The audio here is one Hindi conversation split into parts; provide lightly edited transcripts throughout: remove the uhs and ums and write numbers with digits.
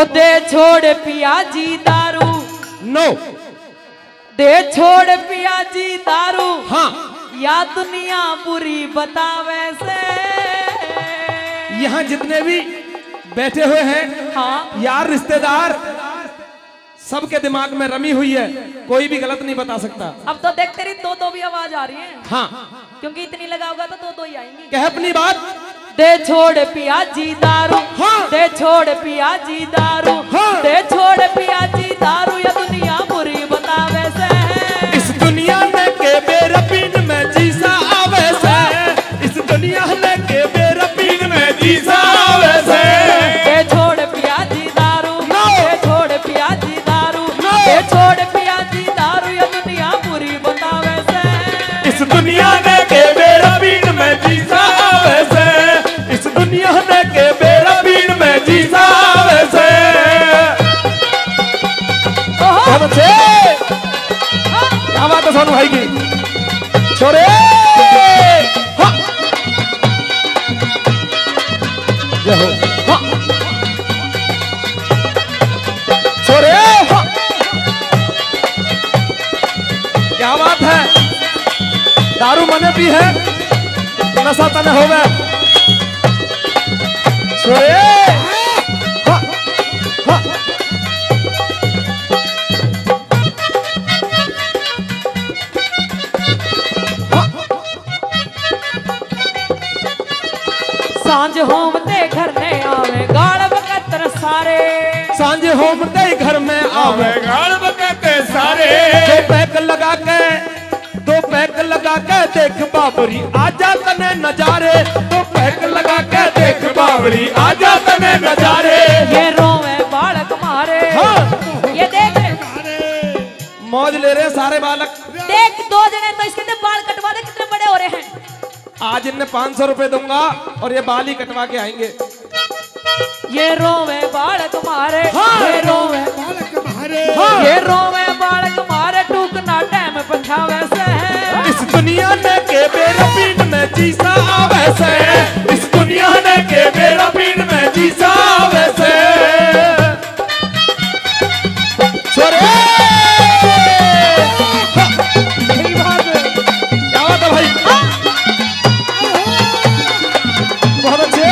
दे छोड़ पिया जी दारू। नो। दे छोड़ पिया जी दारू। हाँ। या दुनिया बुरी बतावे से। यहाँ जितने भी बैठे हुए हैं, हाँ यार रिश्तेदार, सबके दिमाग में रमी हुई है, कोई भी गलत नहीं बता सकता। अब तो देख तेरी दो भी आवाज आ रही है। हाँ क्योंकि इतनी लगाओगा तो दो ही आएंगी। कह अपनी बात। दे छोड़ पिया जी दारू। हाँ। दे छोड़ पिया जी दारू। हाँ। दे छोड़ पिया जी दारू या दुनिया बुरी बतावे से। इस दुनिया में के बेरबीन में जीसा आवे से। इस दुनिया में के बेरबीन में जीसा आवे से। दे छोड़ पिया जी दारू। No। दे छोड़ पिया जी दारू। No। दे छोड़ पिया जी दारू या दुनिया बुरी बतावे से। इस दुनिया में के बेरबीन में जीसा आवे से। इस दुनिया में के बेरबीन में जीसा आवे से। बहुत अच्छे। क्या बात है सोनू भाई की। छोरे हाँ। जय हो। हाँ। छोरे हाँ। क्या बात है। दारू मने भी है, नशा तने हो गए। छोरे हाँ। हाँ। सांझ होम ते घर ने आवे गाल बकतर सारे। सांझ होम ते घर में आवे गाल बकते सारे। दो पैक लगा के देख बाबरी आजा तने नजारे। दो पैक लगा के देख बाबरी आजा तने नजारे। ये रोवे बालक मारे। हाँ। ये देख मौज ले रहे सारे बालक। देख दो जने तो इसके बाल कटवा दे कितने बड़े हो रहे हैं। आज इन्हें 500 रुपए दूंगा और ये बाल ही कटवा के आएंगे। ये रोवे बालक मारे। हाँ। ये रोवे बालक मारे। हाँ। ये रोवे बालक मारे टूकना टाइम पछावे से। इस दुनिया ने के बेरबीन में जीसा आवे से। इस दुनिया ने के बेरबीन में जीसा आवे से। छोरे क्या बात है भाई। बहुत अच्छे।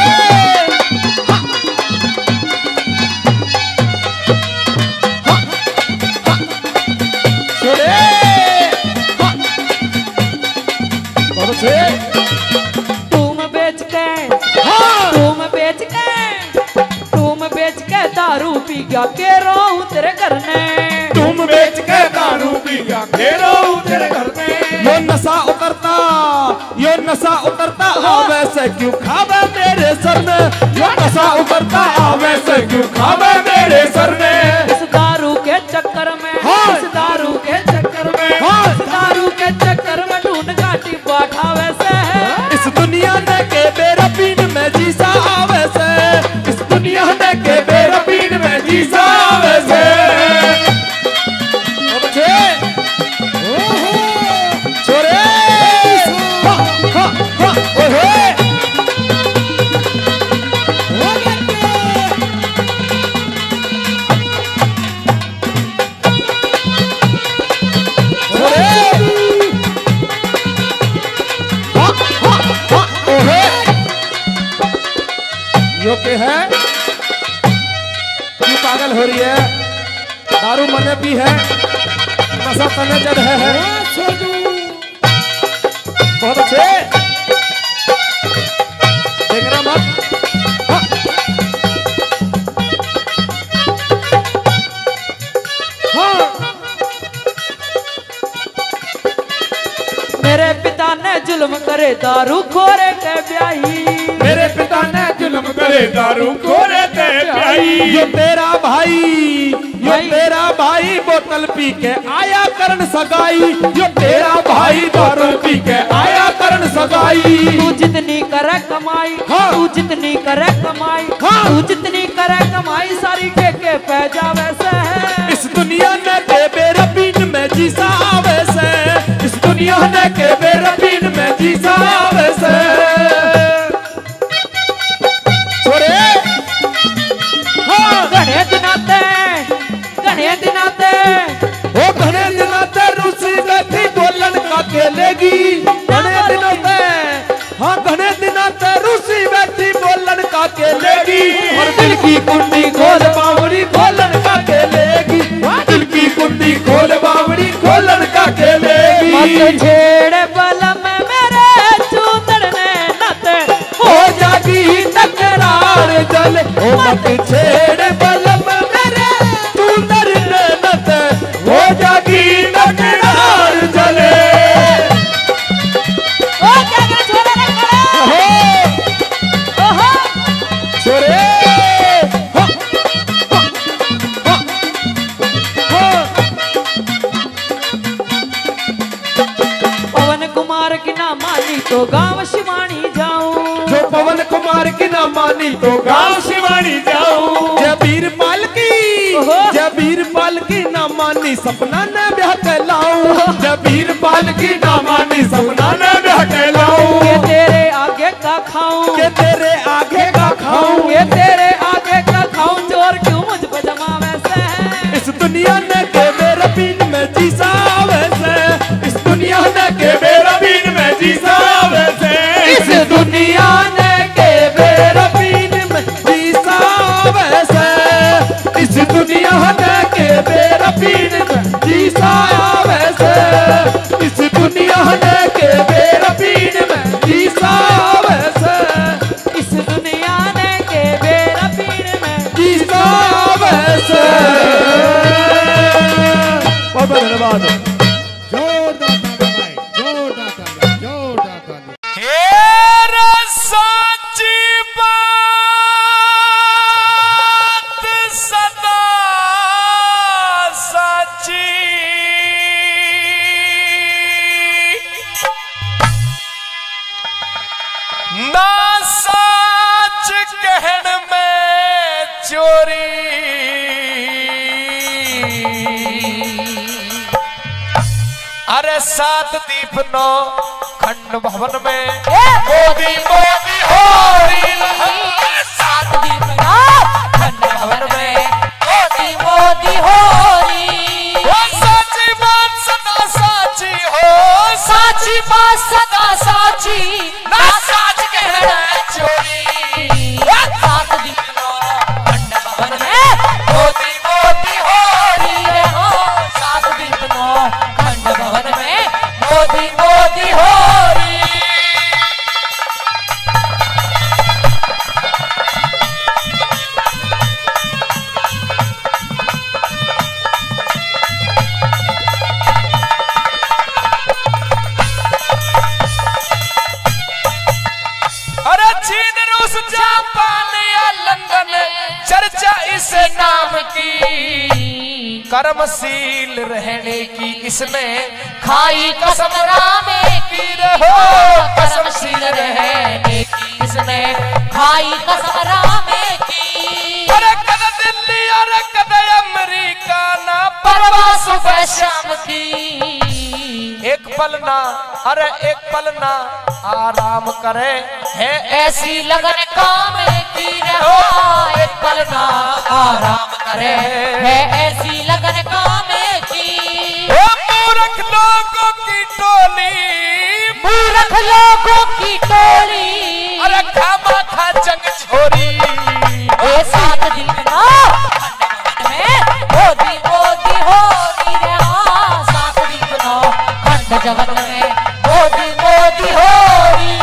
छोरे बहुत अच्छे। तुम बेच के हाँ। तुम बेच के दारू पी गया के रहूं तेरे घर में। तुम बेच के दारू पी गया घेरो तेरे घर में। यो नशा उतरता आवे से क्यों खावे मेरे सर में। यो नशा उतरता आवे से क्यों खावे मेरे सर में। इस दारू के चक्कर में। हाँ। इस दारू के चक्कर में। हाँ। इस दारू के चक्कर में ढूंढ गाटी बाठावे से। इस दुनिया ने के बेरबीन में जीसा आवे से। इस दुनिया ने के बेरबीन में जीसा आवे से। छोरे हाँ, हाँ, हाँ, ओहे। छोरे हाँ, हाँ, हाँ, ओहे। यो के है क्यों पागल हो रही है। दारू मने भी है, नशा तने जद है। बहुत अच्छे। देखना मत। हाँ। हाँ। मेरे पिता ने जुल्म करे दारू खोरे के ब्याही। मेरे पिता ने जुल्म करे दारू खोरे ते प्याई। यो तेरा भाई बोतल पी के आया करन सगाई। यो तेरा भाई दारू पी के आया करन सगाई। तू जितनी करे कमाई। हाँ। तू जितनी करे कमाई। हाँ। तू जितनी करे कमाई सारी के पै जावे से। इस दुनिया ने के बेरबीन में जीसा आवे से। इस दुनिया ने के बेरबीन में जीसा आवे से। छोरे हाँ। घने दिन लेगी। घने दिनों ते हाँ घने दिनों ते रूसी बैठी बोलन का के लेगी। और दिल की कुंडी खोल बावड़ी खोलन का के लेगी। दिल की कुंडी खोल बावड़ी खोलन का के लेगी। मत छेड़ बलम मेरे चूतड़ने नत हो जागी तकरार जल। मत छेड़ बलम मेरे चूतड़ने नत हो जागी तकरार जले। ओ क्या क्या छोरा रे खड़ा ओहो छोरे पवन कुमार की ना मानी तो गांव शिवानी जाऊं। जो पवन कुमार की ना मानी तो गांव शिवानी जाऊं। जय वीरपाल की जय वीरपाल की ना मानी सपना न ब्याह कहलाऊं। जय वीरपाल की ना मानी सपना न ब्याह कहलाऊं। के तेरे आगे का खाऊं के तेरे आगे का खाऊं। के तेरे आगे का खाऊं चोर क्यों मुझ पे जमा वैसे है। इस दुनिया ने के मेरा बीन में जीसा वैसे। इस दुनिया ने के मेरा बीन में जीसा वैसे। इस दुनिया ने के मेरा बीन में जीसा वैसे। इस दुनिया ने के मेरा बीन में जीसा वैसे। इस दुनिया ने के मेरा बीन में जीसा वैसे। इस दुनिया ने के बेरा पीर में जीसा वैसे। बहुत बहुत धन्यवाद। जोरदार ताली भाई, जोरदार ताली, जोरदार ताली। हेरा साची बात सदा साची। ना साच कहन में चोरी। अरे सात दीप नौ खंड भवन में मोदी मोदी होरी। सात दीप नौ खंड भवन में मोदी मोदी होरी। वो साची बात सदा साची हो। साची बात सदा साची ना साच कहना चोरी। सात दीप नौ खंड भवन में मोदी मोदी होरी रे हो। सात दीप नौ खंड भवन में मोदी मोदी होरी। अरे चीन रूस जापान या लंदन चर्चा इस नाम की। कर्मशील रहने की इसने खाई कसम रामे की रहो। कर्मशील रहने की इसने खाई कसम रामे की। अरे कद दिल्ली अरे कद अमेरिका ना परवाह सुबह शाम की। एक पल ना अरे एक पल ना आराम करे है ऐसी लगन काम की रहो। एक पल ना आराम करे है ऐसी लगन काम की। मूर्ख लोगों की टोली। मूर्ख लोगों की टोली। अरे खामा खा जंग छोरी। ए सात दिन ना मोदी मोदी होरी रे। हाँ सात दिन ना खंड जगत में मोदी मोदी होरी।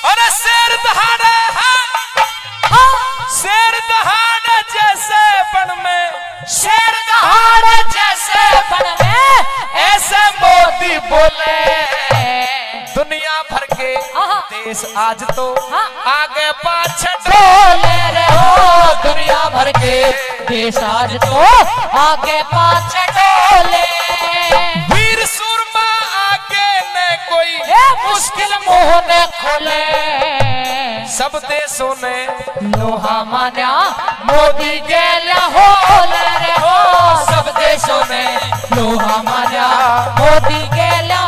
अरे शेर दहाड़े शेर दहाड़े जैसे बन में। शेर दहाड़े जैसे बन में ऐसे मोदी बोले। दुनिया भर के देश आज तो आगे पाछे डोले रे हो। दुनिया भर के देश आज तो आगे पाछे डोले। वीर सूरमा आगे ने कोई मुश्किल मुंह ने खोले। सब देशों ने लोहा माना मोदी गेला होले रे हो। सब देशों ने लोहा माना मोदी गेला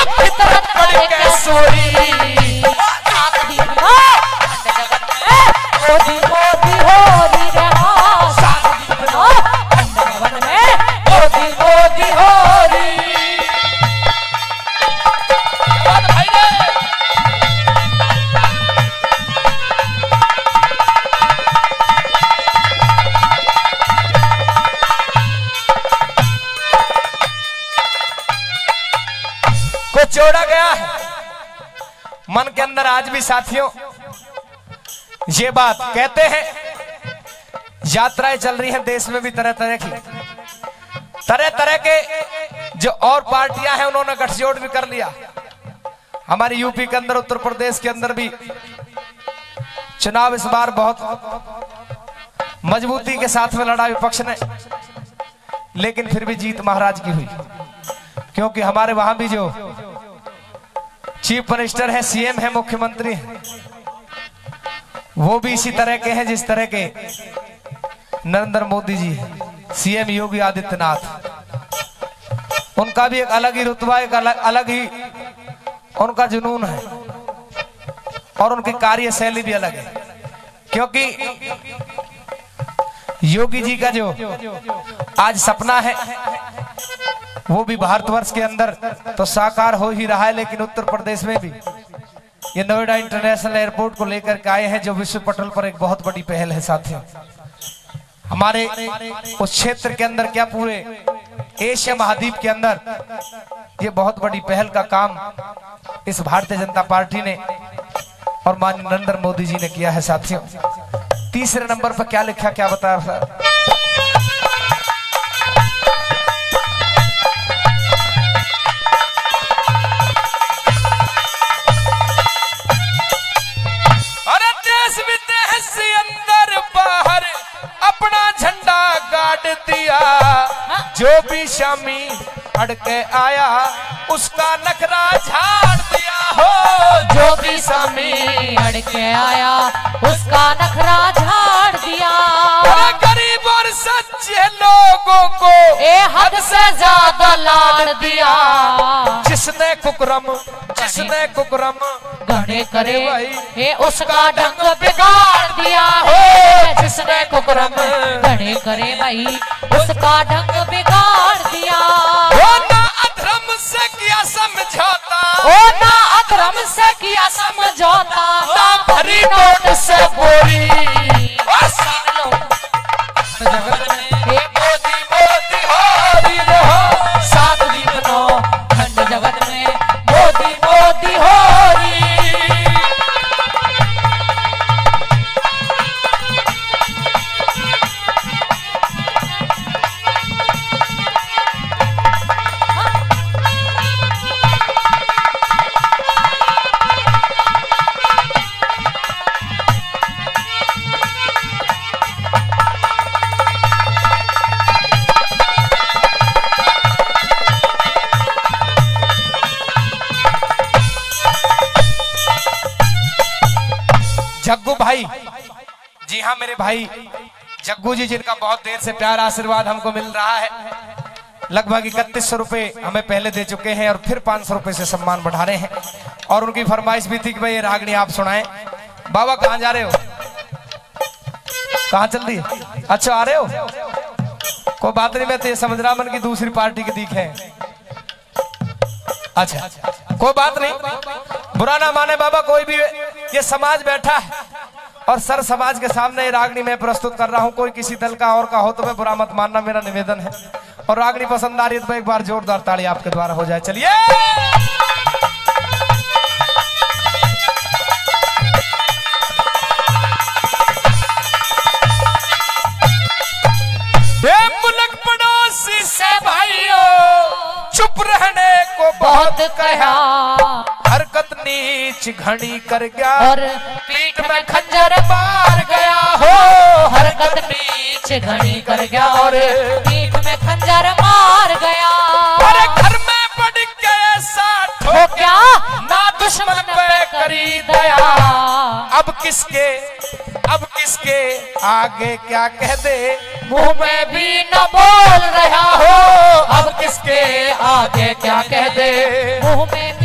फितरत पड़ के सोरी। सात दीप खंड जगत में मोदी मोदी हो री रे हाँ। सात दीप खंड जगत में मोदी मोदी हो री। भाई रे को जोड़ा गया है मन के अंदर। आज भी साथियों ये बात कहते हैं, यात्राएं चल रही हैं देश में भी तरह तरह के जो और पार्टियां हैं उन्होंने गठजोड़ भी कर लिया। हमारे यूपी के अंदर, उत्तर प्रदेश के अंदर भी चुनाव इस बार बहुत मजबूती के साथ में लड़ा विपक्ष ने, लेकिन फिर भी जीत महाराज की हुई, क्योंकि हमारे वहां भी जो चीफ मिनिस्टर है, सीएम है, मुख्यमंत्री है, वो भी इसी तरह के हैं जिस तरह के नरेंद्र मोदी जी है, सीएम योगी आदित्यनाथ। उनका भी एक अलग ही रुतबा, एक अलग ही उनका जुनून है और उनकी कार्यशैली भी अलग है, क्योंकि योगी जी का जो आज सपना है वो भी भारतवर्ष के अंदर तो साकार हो ही रहा है, लेकिन उत्तर प्रदेश में भी ये नोएडा इंटरनेशनल एयरपोर्ट को लेकर के आए हैं, जो विश्व पटल पर एक बहुत बड़ी पहल है साथियों। हमारे उस क्षेत्र के अंदर क्या पूरे एशिया महाद्वीप के अंदर ये बहुत बड़ी पहल का काम इस भारतीय जनता पार्टी ने और माननीय नरेंद्र मोदी जी ने किया है साथियों। तीसरे नंबर पर क्या लिखा, क्या बताया सर? अरे देश विदेश अंदर बाहर अपना झंडा गाड़ दिया, जो भी शामी अड़के आया उसका नखरा झाड़ दिया हो। जो भी सामी अड़के आया उसका नखरा झाड़ दिया। गरीब और सच्चे लोगों को ए हद से ज्यादा लाड़ दिया। जिसने कुकरम गणे करे ए उसका ढंग बिगाड़ दिया हो। जिसने कुकरम गणे करे भाई उसका ढंग बिगाड़ दिया। ना अधर्म से किया समझौता, ओ ना अधर्म से किया समझौता, ना भरी नोट से बोरी। मोदी मोदी हो री रे हो। सात दीप नो खंड जगत में मोदी मोदी हो री। जग्गू भाई, जी हाँ मेरे भाई जग्गू जी, जिनका बहुत देर से प्यार आशीर्वाद हमको मिल रहा है। लगभग 3100 रुपए हमें पहले दे चुके हैं और फिर 500 रुपए से सम्मान बढ़ा रहे हैं। और उनकी फरमाइश भी थी कि भाई ये रागनी आप सुनाएं। बाबा कहाँ जा रहे हो, कहाँ चल रही है? अच्छा आ रहे हो, कोई बात नहीं, मैं तो ये समझ रहा मन की दूसरी पार्टी के दिख है। अच्छा कोई बात नहीं, बुरा ना माने बाबा, कोई भी ये समाज बैठा है और सर समाज के सामने ये रागनी मैं प्रस्तुत कर रहा हूं। कोई किसी दल का और का हो तो मैं बुरा मत मानना, मेरा निवेदन है। और रागनी पसंद आ रही है तो एक बार जोरदार ताली आपके द्वारा हो जाए। चलिए मुल्क पड़ोसी से भाइयों चुप रहने को बहुत कहा, हरकत नीच घड़ी कर गया और पीठ में खंजर मार गया हो। हरकत नीच घड़ी कर गया और पीठ में खंजर मार गया। अरे घर में पड़ के ऐसा हो क्या ना दुश्मन पे करी दया। अब किसके आगे क्या कह दे, मुंह में भी न बोल रहा हो। अब किसके आगे क्या कह दे, मुंह में भी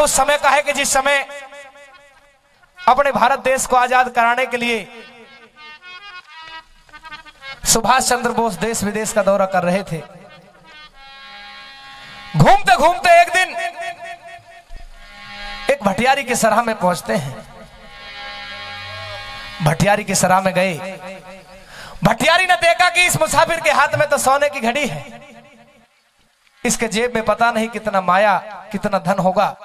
उस समय का है कि जिस समय अपने भारत देश को आजाद कराने के लिए सुभाष चंद्र बोस देश विदेश का दौरा कर रहे थे। घूमते घूमते एक दिन एक भटियारी की सराह में पहुंचते हैं। भटियारी की सराह में गए। भटियारी ने देखा कि इस मुसाफिर के हाथ में तो सोने की घड़ी है, इसके जेब में पता नहीं कितना माया कितना धन होगा।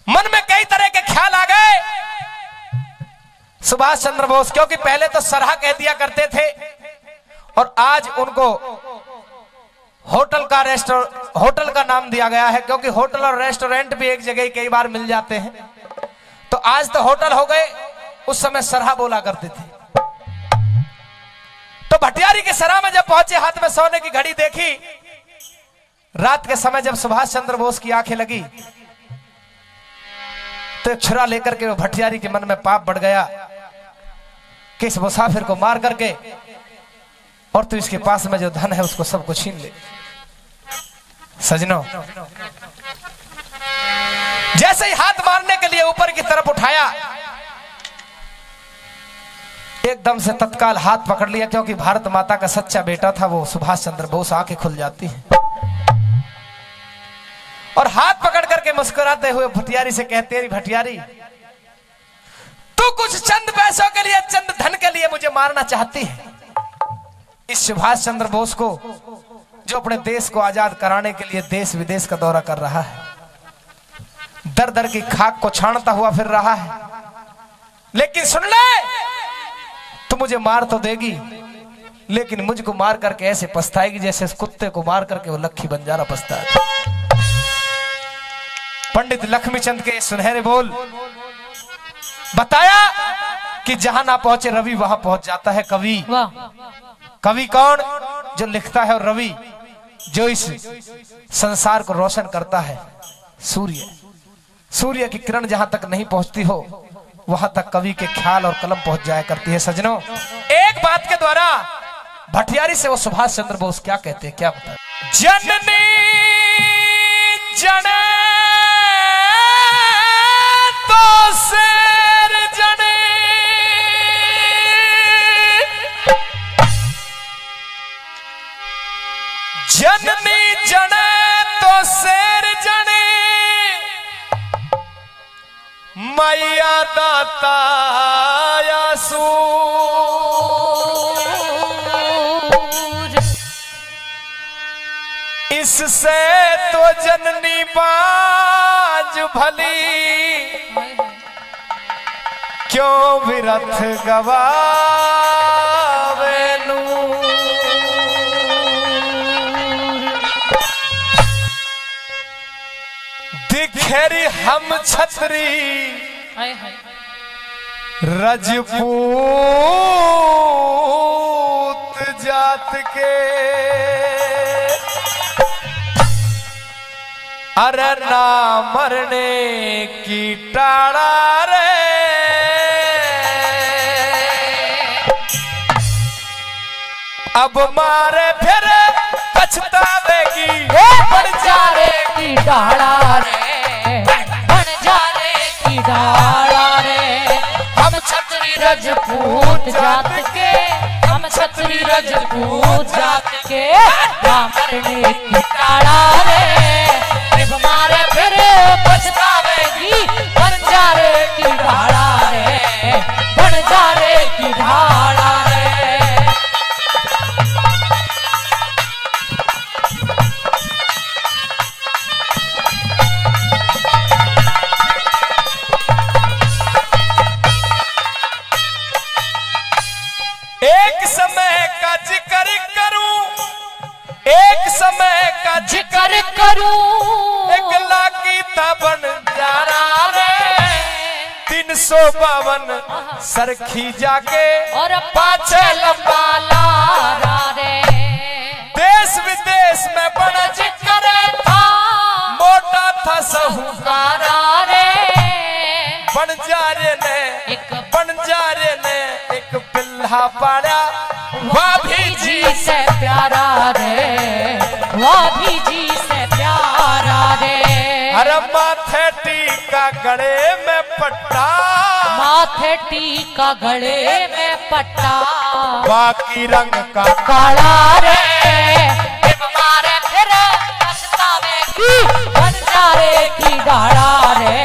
मन में कई तरह के ख्याल आ गए सुभाष चंद्र बोस, क्योंकि पहले तो सराह कह दिया करते थे और आज उनको होटल का नाम दिया गया है, क्योंकि होटल और रेस्टोरेंट भी एक जगह कई बार मिल जाते हैं। तो आज तो होटल हो गए, उस समय सराह बोला करते थे। तो भटियारी के सराह में जब पहुंचे, हाथ में सोने की घड़ी देखी। रात के समय जब सुभाष चंद्र बोस की आंखें लगी तो एक छुरा लेकर के वो भटियारी के मन में पाप बढ़ गया कि इस मुसाफिर को मार करके और तू इसके पास में जो धन है उसको सबको छीन ले। सजनों, जैसे ही हाथ मारने के लिए ऊपर की तरफ उठाया, एकदम से तत्काल हाथ पकड़ लिया, क्योंकि भारत माता का सच्चा बेटा था वो सुभाष चंद्र बोस। आंखें खुल जाती हैं और हाथ पकड़ करके मुस्कुराते हुए भटियारी से कहते हैं, भटियारी तू कुछ चंद पैसों के लिए, चंद धन के लिए मुझे मारना चाहती है। इस सुभाष चंद्र बोस को, जो अपने देश को आजाद कराने के लिए देश विदेश का दौरा कर रहा है, दर दर की खाक को छानता हुआ फिर रहा है, लेकिन सुन ले, तू मुझे मार तो देगी लेकिन मुझको मार करके ऐसे पछताएगी जैसे उस कुत्ते को मार करके वो लक्ष्मी बंजारा पछता है। पंडित लक्ष्मीचंद के सुनहरे बोल बताया कि जहां ना पहुंचे रवि वहां पहुंच जाता है कवि। कवि कौन? जो लिखता है, और रवि जो इस संसार को रोशन करता है। सूर्य की किरण जहां तक नहीं पहुंचती हो वहां तक कवि के ख्याल और कलम पहुंच जाया करती है। सजनों, एक बात के द्वारा भटियारी से वो सुभाष चंद्र बोस क्या कहते हैं, क्या बताए? जननी जने तो शेर जने, जननी जने तो शेर जने, मैया दाता सूर। इससे तो जननी बाज भली, क्यों विरथ गवावे नूर। दिखेरी हम छतरी रजपूत जात के, अरे ना मरने की टाड़ा रे, अब मारे फिर पछतावेगी, बंजारे की डाला रे, बंजारे की डाला रे। हम छतरी रजपूत जात के, हम छतरी रजपूत जात के, ना मरने की डाला रे, अब मारे फिर पछतावेगी, बंजारे की डाला रे, बंजारे की डाला रे। एक समय का जिक्र करूं, एक समय का जिक्र करूं, एक लाकी तबन जारा रे, 352 सरखी जाके और पाछे लंबा लारा रे। देश विदेश में बड़ा जिक्र था, मोटा था साहूकारा रे। बंजारे ने एक पिल्ला पाड़ा, वह भी जी से प्यारा रे, वह भी जी से प्यारा रे। अरे माथे टीका गले में पट्टा, माथे टीका गले में पट्टा, बाकी रंग का काला रे मारे फिर पछतावे की बंजारे की ढाला रे,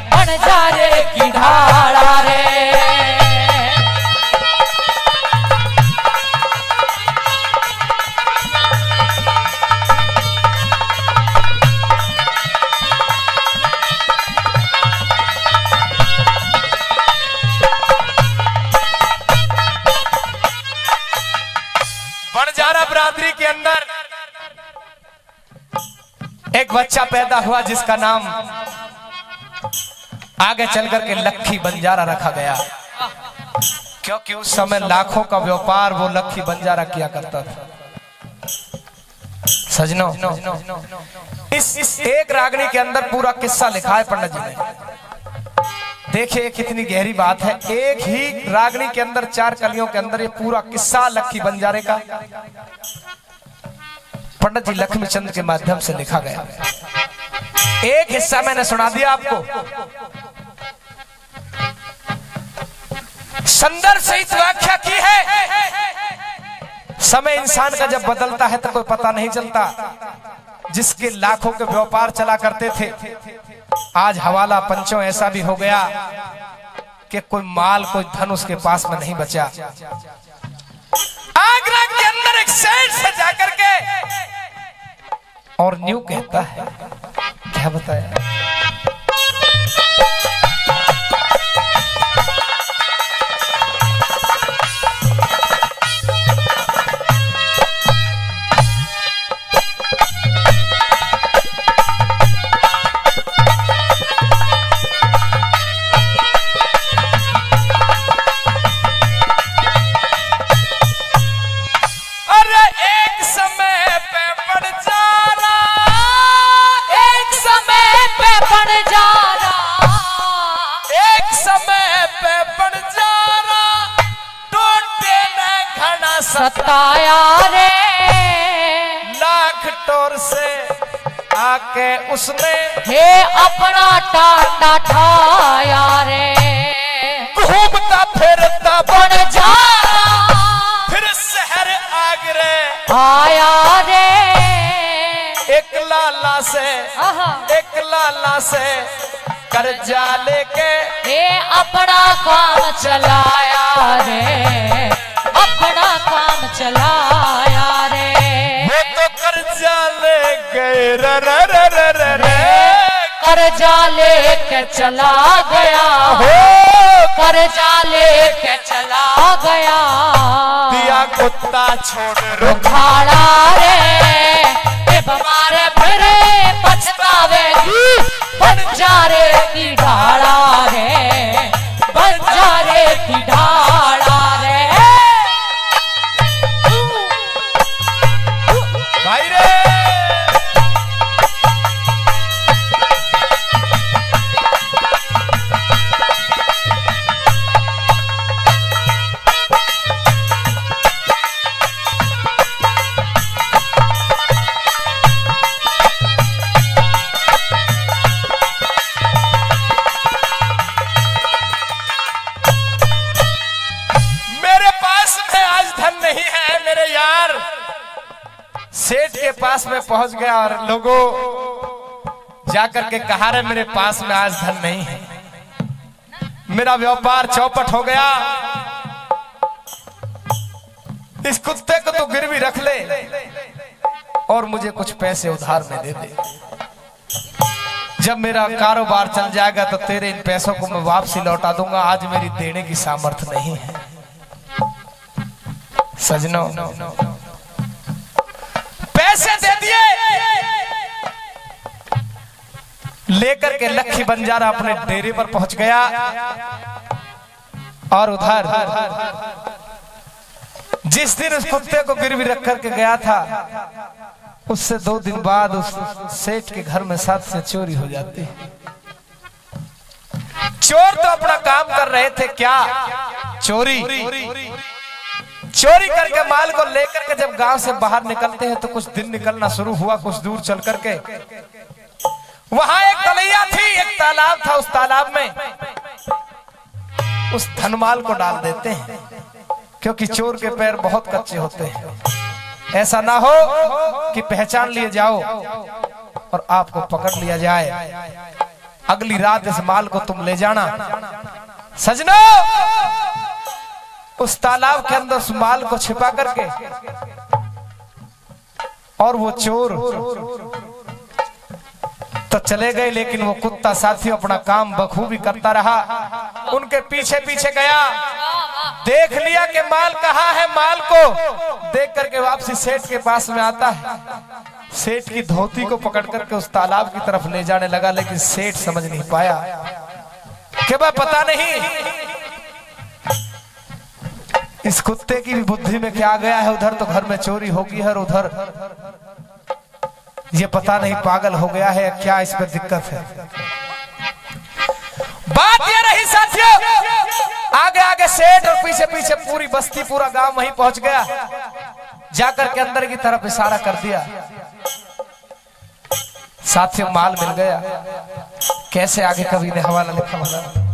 बंजारे की ढाला रे। बंजारा बरादरी के अंदर एक बच्चा पैदा हुआ जिसका नाम आगे चलकर के लखी बंजारा रखा गया, क्योंकि उस समय लाखों का व्यापार वो लखी बंजारा किया करता था। सजनों, इस एक रागनी के अंदर पूरा किस्सा लिखा है पंडित जी ने। देखिए कितनी गहरी बात है, एक ही रागनी के अंदर 4 कलियों के अंदर ये पूरा किस्सा लखी बंजारे का पंडित जी लक्ष्मीचंद्र के माध्यम से लिखा गया। एक हिस्सा मैंने सुना दिया आपको। संदर्भ सहित व्याख्या की है। समय इंसान का जब बदलता है तो कोई पता नहीं चलता। जिसके लाखों के व्यापार चला करते थे, आज हवाला पंचों ऐसा भी हो गया कि कोई माल कोई धन उसके पास में नहीं बचा। आगरा के अंदर एक सेठ से जाकर के और न्यू कहता है, क्या बताया, सताया रे लाख टोर से आके उसने हे अपना टांडा ठाया रे, घूमता फिरता बन जा फिर शहर आगरे आया रे। एक लाला से कर्जा लेके हे अपना काम चलाया रे, अपना काम चलाया रे। वो तो कर्जा ले गए रे कर्जा लेके चला गया हो, कर्जा लेके चला गया। दिया कुत्ता छोड़ रुखाड़ा रे हमारे फिरे पछतावेगी बंजारे की ढाला रे, बंजारे की ढाला रे। भाई रे सेठ के पास में पहुंच गया और लोगों जाकर के कहा रे मेरे पास में आज धन नहीं है, मेरा व्यापार चौपट हो गया, इस कुत्ते को तो गिरवी रख ले और मुझे कुछ पैसे उधार में दे दे। जब मेरा कारोबार चल जाएगा तो तेरे इन पैसों को मैं वापसी लौटा दूंगा, आज मेरी देने की सामर्थ्य नहीं है। सजनों पैसे दे दिए, लेकर के लखी बंजारा अपने डेरे पर पहुंच गया और उधर जिस दिन उस कुत्ते को गिरवी रख करके गया था, उससे 2 दिन बाद उस सेठ के घर में 7 से चोरी हो जाती है। चोर तो अपना काम कर रहे थे, क्या चोरी करके माल को लेकर के जब गांव से बाहर निकलते हैं तो कुछ दिन निकलना शुरू हुआ। कुछ दूर चल करके वहां एक तलैया थी, एक तालाब था। उस तालाब में उस धनमाल को डाल देते हैं, क्योंकि चोर के पैर बहुत कच्चे होते हैं। ऐसा ना हो कि पहचान लिए जाओ और आपको पकड़ लिया जाए। अगली रात इस माल को तुम ले जाना। सजनो, उस तालाब के अंदर उस माल को छिपा करके और वो चोर तो चले गए, लेकिन वो कुत्ता साथी अपना काम बखूबी करता रहा। उनके पीछे पीछे गया, देख लिया कि माल कहाँ है। माल को देख करके वापसी सेठ के पास में आता है। सेठ की धोती को पकड़ करके उस तालाब की तरफ ले जाने लगा, लेकिन सेठ समझ नहीं पाया कि भाई पता नहीं इस कुत्ते की भी बुद्धि में क्या गया है। उधर तो घर में चोरी होगी है और उधर ये पता नहीं पागल हो गया है, क्या इस पर दिक्कत है। बात ये रही साथियों, आगे आगे सेठ और पीछे पीछे पूरी बस्ती, पूरा गांव वहीं पहुंच गया। जाकर के अंदर की तरफ इशारा कर दिया। साथियों, माल मिल गया। कैसे आगे कवि ने हवाला लिखा वाला।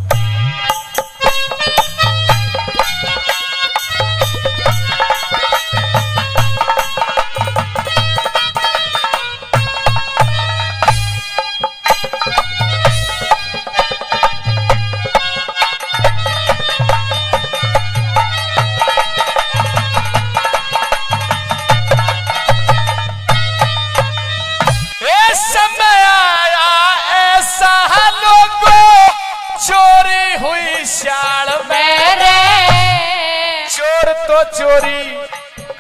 चोरी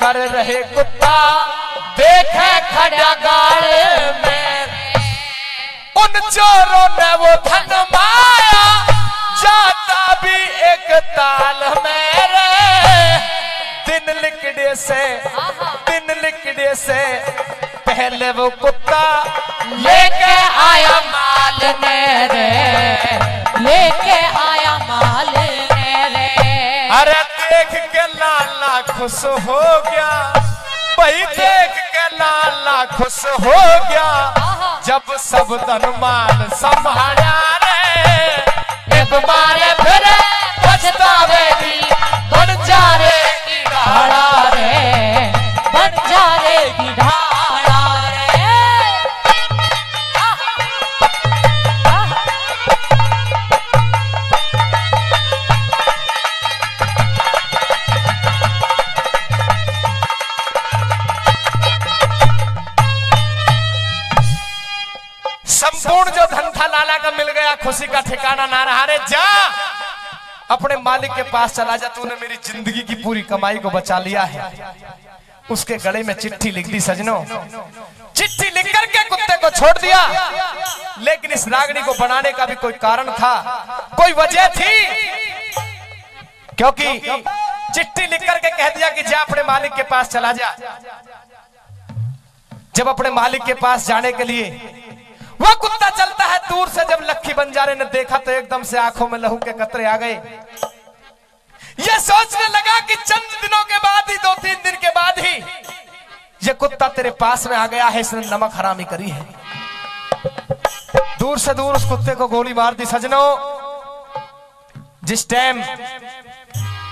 कर रहे कुत्ता देखे खड़ा गाड़ में, उन चोरों ने वो धन माया जाता भी एक ताल में रे। दिन लिकड़े से पहले वो कुत्ता लेके आया माल में रे, लेके आया माल में रे। अरे देख के लाला खुश हो गया, भाई देख के लाला खुश हो गया। जब सब धनमाल संभाला रे, एक बार फिर पछतावेगी बंजारे की ढाला रे, बंजारे की ढाला रे। संपूर्ण जो धन था लाला का मिल गया, खुशी का ठिकाना ना रहा। रे जा, अपने मालिक के पास चला जा, तूने मेरी जिंदगी की पूरी कमाई को बचा लिया है। उसके गले में चिट्ठी लिख दी सजनों। चिट्ठी लिख करके कुत्ते को छोड़ दिया, लेकिन इस रागनी को बनाने का भी कोई कारण था, कोई वजह थी। क्योंकि चिट्ठी लिख करके कह दिया कि जा अपने मालिक के पास चला जा। जब अपने मालिक के पास जाने के लिए वो कुत्ता चलता है, दूर से जब लक्की बंजारे ने देखा तो एकदम से आंखों में लहू के कतरे आ गए। ये सोचने लगा कि चंद दिनों के बाद ही, 2-3 दिन के बाद ही ये कुत्ता तेरे पास में आ गया है, इसने नमक हरामी करी है। दूर से दूर उस कुत्ते को गोली मार दी सजनों। जिस टाइम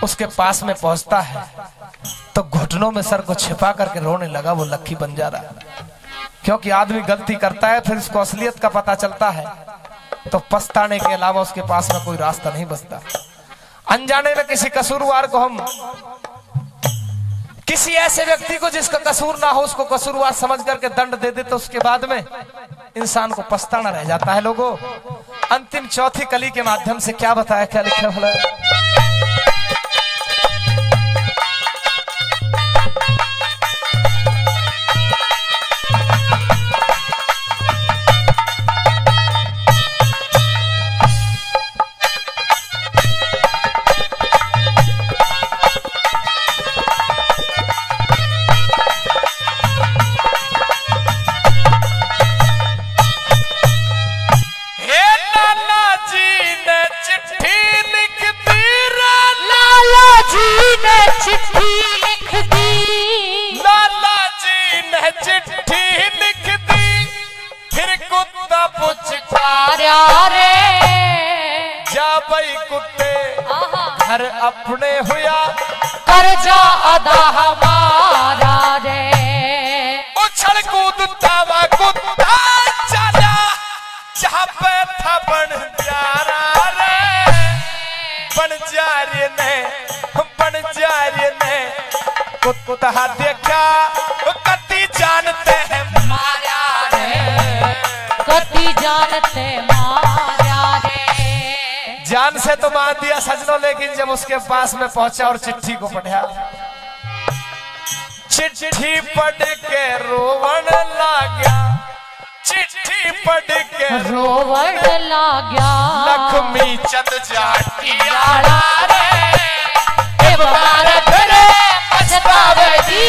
उसके पास में पहुंचता है तो घुटनों में सर को छिपा करके रोने लगा वो लक्की बंजारा। क्योंकि आदमी गलती करता है, फिर उसको असलियत का पता चलता है तो पछताने के अलावा उसके पास में कोई रास्ता नहीं बचता। अनजाने में किसी कसूरवार को हम, किसी ऐसे व्यक्ति को जिसका कसूर ना हो, उसको कसूरवार समझ करके दंड दे दे तो उसके बाद में इंसान को पछताना रह जाता है। लोगों, अंतिम चौथी कली के माध्यम से क्या बताया, क्या लिखा भला। चिट्ठी लिख दी उत्ते घर अपने हुआ कर्जा अदा हमारा रे। उछल कूद तावा कुत्ता चला जहाँ पे था बनजारा रे। बनजारे ने कुत्ता देखा कति जानते हैं मारा रे। कति जानते मारा रे। जान से तो मार दिया सजनों, लेकिन जब उसके पास में पहुंचा और चिट्ठी को पढ़ा, चिट्ठी पढ़ के रोवन लाग्या। चिट्ठी पढ़ के रोवन लाग्या। लक्ष्मी चंद जाटियाला रे। भारत रे पछतावेगी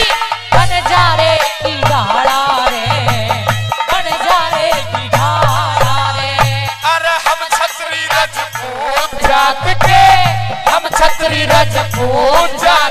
बनजारे की ढाला रे। बनजारे की ढाला रे। अरे हम छतरी रजपूत जात के हम छतरी रजपूत जात